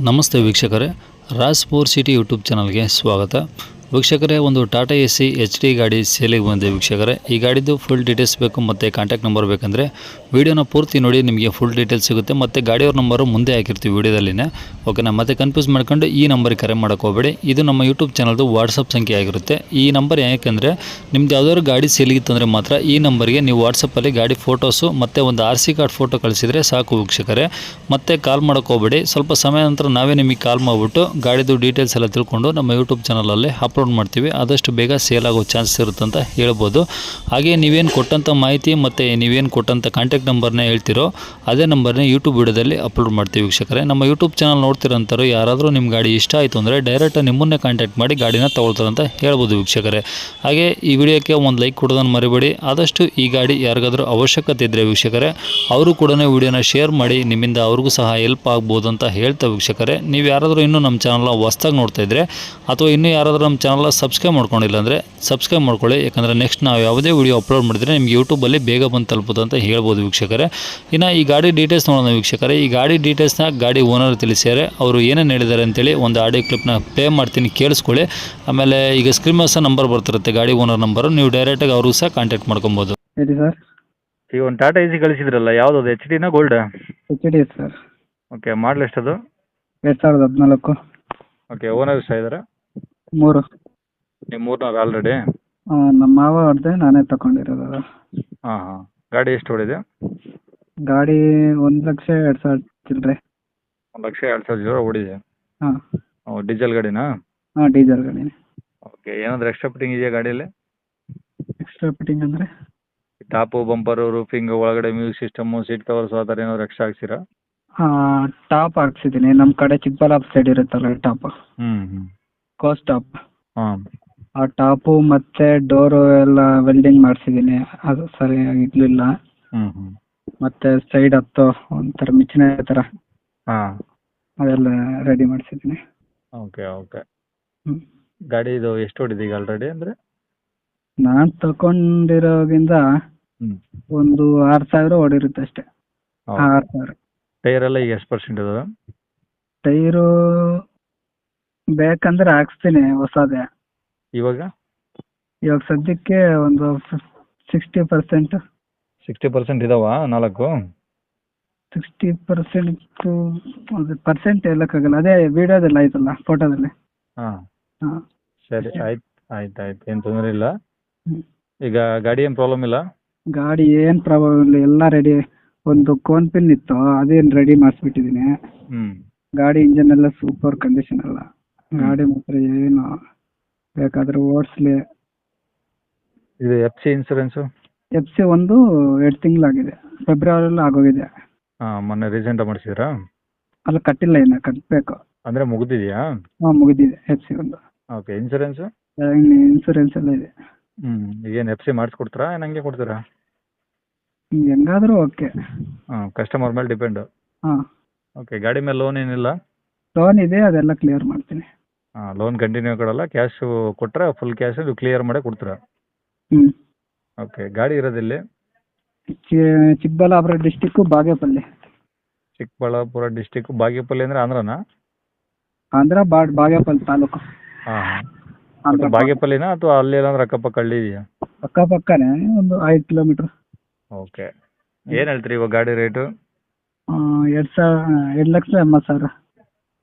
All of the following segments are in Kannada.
ನಮಸ್ತೆ ವೀಕ್ಷಕರೇ, ರಾಜ್ ಫೋರ್ ಸಿಟಿ ಯೂಟ್ಯೂಬ್ ಚಾನಲ್ಗೆ ಸ್ವಾಗತ. ವೀಕ್ಷಕರೇ, ಒಂದು ಟಾಟಾ ಎಸಿ HD ಗಾಡಿ ಸೇಲಿಗೆ ಬಂದಿದೆ ವೀಕ್ಷಕರೇ. ಈ ಗಾಡಿದು ಫುಲ್ ಡೀಟೇಲ್ಸ್ ಬೇಕು ಮತ್ತು ಕಾಂಟ್ಯಾಕ್ಟ್ ನಂಬರ್ ಬೇಕಂದರೆ ವೀಡಿಯೋನ ಪೂರ್ತಿ ನೋಡಿ, ನಿಮಗೆ ಫುಲ್ ಡೀಟೇಲ್ಸ್ ಸಿಗುತ್ತೆ. ಮತ್ತು ಗಾಡಿಯವ್ರ ನಂಬರು ಮುಂದೆ ಹಾಕಿರ್ತೀವಿ ವೀಡಿಯೋದಲ್ಲಿನೇ, ಓಕೆನಾ. ಮತ್ತೆ ಕನ್ಫ್ಯೂಸ್ ಮಾಡ್ಕೊಂಡು ಈ ನಂಬರಿಗೆ ಕರೆ ಮಾಡೋಕೆ ಹೋಗಬೇಡಿ. ಇದು ನಮ್ಮ ಯೂಟ್ಯೂಬ್ ಚಾನಲ್ದು ವಾಟ್ಸಪ್ ಸಂಖ್ಯೆ ಆಗಿರುತ್ತೆ. ಈ ನಂಬರ್ ಯಾಕೆಂದರೆ ನಿಮ್ದು ಯಾವ್ದಾದ್ರು ಗಾಡಿ ಸೇಲಿಗಿತ್ತಂದರೆ ಮಾತ್ರ ಈ ನಂಬರ್ಗೆ ನೀವು ವಾಟ್ಸಪ್ಪಲ್ಲಿ ಗಾಡಿ ಫೋಟೋಸು ಮತ್ತು ಒಂದು RC ಕಾರ್ಡ್ ಫೋಟೋ ಕಳಿಸಿದರೆ ಸಾಕು ವೀಕ್ಷಕರೇ. ಮತ್ತೆ ಕಾಲ್ ಮಾಡೋಕೆ ಹೋಗಬೇಡಿ. ಸ್ವಲ್ಪ ಸಮಯ ನಂತರ ನಾವೇ ನಿಮಗೆ ಕಾಲ್ ಮಾಡಿಬಿಟ್ಟು ಗಾಡಿದು ಡೀಟೇಲ್ಸ್ ಎಲ್ಲ ತಿಳ್ಕೊಂಡು ನಮ್ಮ ಯೂಟ್ಯೂಬ್ ಚಾನಲಲ್ಲಿ ಅಪ್ಲೋಡ್ ಮಾಡ್ತೀವಿ. ಆದಷ್ಟು ಬೇಗ ಸೇಲ್ ಆಗೋ ಚಾನ್ಸ್ ಇರುತ್ತೆ ಅಂತ ಹೇಳ್ಬೋದು. ಹಾಗೆ ನೀವೇನು ಕೊಟ್ಟಂಥ ಮಾಹಿತಿ ಮತ್ತು ನೀವೇನು ಕೊಟ್ಟಂಥ ಕಾಂಟ್ಯಾಕ್ಟ್ ನಂಬರ್ನೇ ಹೇಳ್ತಿರೋ ಅದೇ ನಂಬರ್ನೇ ಯೂಟ್ಯೂಬ್ ವಿಡಿಯೋದಲ್ಲಿ ಅಪ್ಲೋಡ್ ಮಾಡ್ತೀವಿ ವೀಕ್ಷಕರೇ. ನಮ್ಮ ಯೂಟ್ಯೂಬ್ ಚಾನಲ್ ನೋಡ್ತಿರೋಂಥವ್ರು ಯಾರಾದರೂ ನಿಮ್ಮ ಗಾಡಿ ಇಷ್ಟ ಆಯಿತು ಅಂದರೆ ಡೈರೆಕ್ಟ್ ನಿಮ್ಮನ್ನೇ ಕಾಂಟ್ಯಾಕ್ಟ್ ಮಾಡಿ ಗಾಡಿನ ತಗೊಳ್ತಾರೆ ಅಂತ ಹೇಳ್ಬೋದು ವೀಕ್ಷಕರೇ. ಹಾಗೆ ಈ ವಿಡಿಯೋಕ್ಕೆ ಒಂದು ಲೈಕ್ ಕೊಡೋದನ್ನು ಮರಿಬೇಡಿ. ಆದಷ್ಟು ಈ ಗಾಡಿ ಯಾರಿಗಾದರೂ ಅವಶ್ಯಕತೆ ಇದ್ದರೆ ವೀಕ್ಷಕರೇ, ಅವರು ಕೂಡ ವಿಡಿಯೋನ ಶೇರ್ ಮಾಡಿ, ನಿಮ್ಮಿಂದ ಅವ್ರಿಗೂ ಸಹ ಹೆಲ್ಪ್ ಆಗ್ಬೋದು ಅಂತ ಹೇಳ್ತಾ ವೀಕ್ಷಕರೇ, ನೀವು ಯಾರಾದರೂ ಇನ್ನೂ ನಮ್ಮ ಚಾನಲ್ನ ಹೊಸ್ದಾಗಿ ನೋಡ್ತಾ ಇದ್ದರೆ ಅಥವಾ ಇನ್ನೂ ಯಾರಾದರೂ ನಮ್ಮ ಚಾನಲ್ನ ಸಬ್ಸ್ಕ್ರೈಬ್ ಮಾಡ್ಕೊಂಡಿಲ್ಲ ಅಂದರೆ ಸಬ್ಸ್ಕ್ರೈಬ್ ಮಾಡ್ಕೊಳ್ಳಿ. ಯಾಕಂದರೆ ನೆಕ್ಸ್ಟ್ ನಾವು ಯಾವುದೇ ವಿಡಿಯೋ ಅಪ್ಲೋಡ್ ಮಾಡಿದರೆ ನಿಮಗೆ ಯೂಟ್ಯೂಬಲ್ಲಿ ಬೇಗ ಬಂದು ತಲುಪೋದು ಅಂತ ಹೇಳ್ಬೋದು ವೀಕ್ಷಕರೇ. ಇನ್ನು ಈ ಗಾಡಿ ಡೀಟೇಲ್ಸ್ ನೋಡೋಣ ವೀಕ್ಷಕರೇ. ಈ ಗಾಡಿ ಡೀಟೇಲ್ಸ್ನ ಗಾಡಿ ಓನರ್ ತಿಳಿಸ್ಯಾರೆ. ಅವರು ಏನೇನು ಹೇಳಿದ್ದಾರೆ ಅಂತೇಳಿ ಒಂದು ಆಡಿಯೋ ಕ್ಲಿಪ್ನ ಪ್ಲೇ ಮಾಡ್ತೀನಿ, ಕೇಳಿಸ್ಕೊಳ್ಳಿ. ಆಮೇಲೆ ಈಗ ಸ್ಕ್ರೀನ್ ಮೇಲೆ ಸಹ ನಂಬರ್ ಬರ್ತಿರುತ್ತೆ, ಗಾಡಿ ಓನರ್ ನಂಬರು. ನೀವು ಡೈರೆಕ್ಟಾಗಿ ಅವ್ರಿಗೂ ಸಹ ಕಾಂಟ್ಯಾಕ್ಟ್ ಮಾಡ್ಕೊಬೋದು. ಹೇಳಿ ಸರ್. ಈಗ ಒಂದು ಟಾಟಾ ಎಸಿ ಕಳಿಸಿದ್ರಲ್ಲ, ಯಾವುದು ಅದು HD ನಾ ಗೋಲ್ಡ್? HD sir. ಓಕೆ, ಮಾಡಲ್ ಎಷ್ಟದು? 2014. ಓಕೆ, ಓನರ್ ಎಷ್ಟ ಇದ್ದಾರೆ? 3. ನೀವು ಮೂರ್ನವ್ರು ಆಲ್ರೆಡಿ? ನಮ್ಮ ಮಾವ ಹೊಡೆದೆ, ನಾನೇ ತಗೊಂಡಿರೋದು ಅದು. ಹಾಂ. ಗಾಡಿ ಎಷ್ಟು ಓಡಿದೆ? ಗಾಡಿ 1,02,000 ಚಿಲ್ಲರೆ. 1,02,000 ಓಡಿದೆ. ಹಾಂ. ಡೀಸೆಲ್ ಗಾಡಿನಾ? ಹಾಂ, ಡೀಸೆಲ್ ಗಾಡಿನೇ. ಓಕೆ, ಏನಾದರೂ ಎಕ್ಸ್ಟ್ರಾ ಫಿಟ್ಟಿಂಗ್ ಇದೆಯಾ ಗಾಡಿಯಲ್ಲಿ? ಎಕ್ಸ್ಟ್ರಾ ಫಿಟ್ಟಿಂಗ್ ಅಂದರೆ? ಟಾಪು, ಬಂಪರು, ರೂಫಿಂಗ್, ಒಳಗಡೆ ಮ್ಯೂಸಿಕ್ ಸಿಸ್ಟಮು, ಸೀಟ್ ಕವರ್ಸ್ ಆ ಥರ ಏನಾದ್ರು ಎಕ್ಸ್ಟ್ರಾ ಹಾಕ್ಸಿರಾ? ಟಾಪ್ ಹಾಕ್ಸಿದ್ದೀನಿ. ನಮ್ಮ ಕಡೆ ಚಿಕ್ಕಬಳ್ಳಾಪುರ ಸೈಡ್ ಇರುತ್ತಲ್ಲ ಟಾಪ್, ಹ್ಞೂ. Coast top. ಹಾಂ. ಆ ಟಾಪು ಮತ್ತು ಡೋರು ಎಲ್ಲ ವೆಲ್ಡಿಂಗ್ ಮಾಡಿಸಿದ್ದೀನಿ. ಅದು ಸರಿಯಾಗಿ ಇರಲಿಲ್ಲ. ಹ್ಞೂ. ಮತ್ತು ಸೈಡ್ ಹತ್ತು ಒಂಥರ ಮಿಚ್ಚಿನ ಥರ ಹಾಂ. ಅದೆಲ್ಲ ರೆಡಿ ಮಾಡಿಸಿದ್ದೀನಿ. ಓಕೆ. ಹ್ಞೂ. ಗಾಡಿ ಇದು ಎಷ್ಟು ಓಡಿದೆ ಈಗ ಆಲ್ರೆಡಿ ಅಂದರೆ? ನಾನು ತಗೊಂಡಿರೋಗಿಂದ ಹ್ಞೂ. ಒಂದು 6,000 ಓಡಿರುತ್ತೆ ಅಷ್ಟೇ. 6,000. ಟೈರ್ ಎಲ್ಲ ಈಗ ಎಷ್ಟು ಪರ್ಸೆಂಟ್ ಇದಾವೆ? ಟೈರು ಬೇಕಂದ್ರೆ ಹಾಕ್ಸ್ತೀನಿ ಹೊಸದೇ. ಇವಾಗ ಸದ್ಯಕ್ಕೆ ಒಂದು 60%. 60% ಇದಾವಾ 4? 60% ಅದು ಪರ್ಸೆಂಟ್ ಹೇಳೋಕ್ಕಾಗಲ್ಲ. ಅದೇ ವಿಡಿಯೋದಲ್ಲಿ ಆಯ್ತಲ್ಲ, ಫೋಟೋದಲ್ಲಿ. ಹಾಂ. ಹಾಂ. ಸರಿ, ಆಯ್ತು. ಏನು ತೊಂದರೆ ಇಲ್ಲ. ಹ್ಞೂ. ಈಗ ಗಾಡಿ ಏನು ಪ್ರಾಬ್ಲಮ್ ಇಲ್ಲ? ಗಾಡಿ ಏನು ಪ್ರಾಬ್ಲಮ್ ಇಲ್ಲ, ಎಲ್ಲ ರೆಡಿ. ಒಂದು ಕೋನ್ ಪಿನ್ ಇತ್ತು, ಅದೇನು ರೆಡಿ ಮಾಡಿಸ್ಬಿಟ್ಟಿದ್ದೀನಿ. ಹ್ಞೂ. ಗಾಡಿ ಇಂಜನ್ ಎಲ್ಲ ಸೂಪರ್ ಕಂಡೀಷನ್ ಅಲ್ಲ. ಗಾಡಿ ಮಾತ್ರ ಏನು ಬೇಕಾದ್ರೆ ಓಡಿಸ್ಲಿ. ಇದು FC ಇನ್ಸೂರೆನ್ಸು? FC ಒಂದು 2 ತಿಂಗಳಾಗಿದೆ. ಫೆಬ್ರವರಿಯಲ್ಲಿ ಆಗೋಗಿದೆ. ಹಾಂ, ಮೊನ್ನೆ ರೀಸೆಂಟಾಗಿ ಮಾಡಿಸಿದ್ರಾ? ಅಲ್ಲ, ಕಟ್ಟಿಲ್ಲ, ಇನ್ನು ಕಟ್ಟಬೇಕು. ಅಂದರೆ ಮುಗಿದಿದೆಯಾ? ಹಾಂ, ಮುಗಿದಿದೆ FC ಒಂದು. Okay, insurance? ಇನ್ಸೂರೆನ್ಸ್ ಎಲ್ಲ ಇದೆ. ಈಗೇನು FC ಮಾಡಿಸ್ಕೊಡ್ತೀರಾ ಏನು ಹಂಗೆ ಕೊಡ್ತೀರಾ? ಹೆಂಗಾದರೂ ಓಕೆ. ಹಾಂ, ಕಸ್ಟಮರ್ ಮೇಲೆ ಡಿಪೆಂಡು. ಹಾಂ. ಓಕೆ, ಗಾಡಿ ಮೇಲೆ ಲೋನ್ ಏನಿಲ್ಲ? ಲೋನ್ ಇದೆ, ಅದೆಲ್ಲ ಕ್ಲಿಯರ್ ಮಾಡ್ತೀನಿ. ಹಾಂ, ಲೋನ್ ಕಂಟಿನ್ಯೂ ಕೊಡಲ್ಲ, ಕ್ಯಾಶು ಕೊಟ್ಟರೆ ಫುಲ್ ಕ್ಯಾಶ್ ಕ್ಲಿಯರ್ ಮಾಡೇ ಕೊಡ್ತೀರಾ? ಹ್ಞೂ. ಓಕೆ, ಗಾಡಿ ಇರೋದಿಲ್ಲಿ? ಚಿಕ್ಕಬಳ್ಳಾಪುರ ಡಿಸ್ಟಿಕ್ಕು, ಬಾಗೇಪಲ್ಲಿ. ಚಿಕ್ಕಬಳ್ಳಾಪುರ ಡಿಸ್ಟಿಕ್ಕು, ಬಾಗೇಪಲ್ಲಿ ಅಂದರೆ ಆಂಧ್ರನಾ? ಆಂಧ್ರ, ಬಾಗೇಪಲ್ಲಿ ತಾಲೂಕು. ಹಾಂ. ಆಂಧ್ರ. ಬಾಗೇಪಲ್ಲಿನಾ ಅಥವಾ ಅಲ್ಲಿ ಏನಾದರೂ ಅಕ್ಕಪಕ್ಕ ಹಳ್ಳಿ ಇದೆಯಾ? ಅಕ್ಕಪಕ್ಕನೇ, ಒಂದು 5 ಕಿಲೋಮೀಟ್ರ್. ಓಕೆ, ಏನು ಹೇಳ್ತೀರಿ ಇವಾಗ ಗಾಡಿ ರೇಟು? 2,80,000.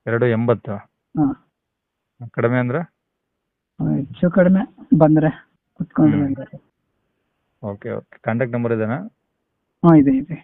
2,80,000? ಹಾಂ. ಕಡಿಮೆ ಅಂದರೆ? ಹೆಚ್ಚು ಕಡಿಮೆ ಬಂದರೆ ಕುತ್ಕೊಂಡ್ರೆ. ಓಕೆ. ಕಾಂಟ್ಯಾಕ್ಟ್ ನಂಬರ್ ಇದೆನಾ? ಹಾಂ, ಇದೆ.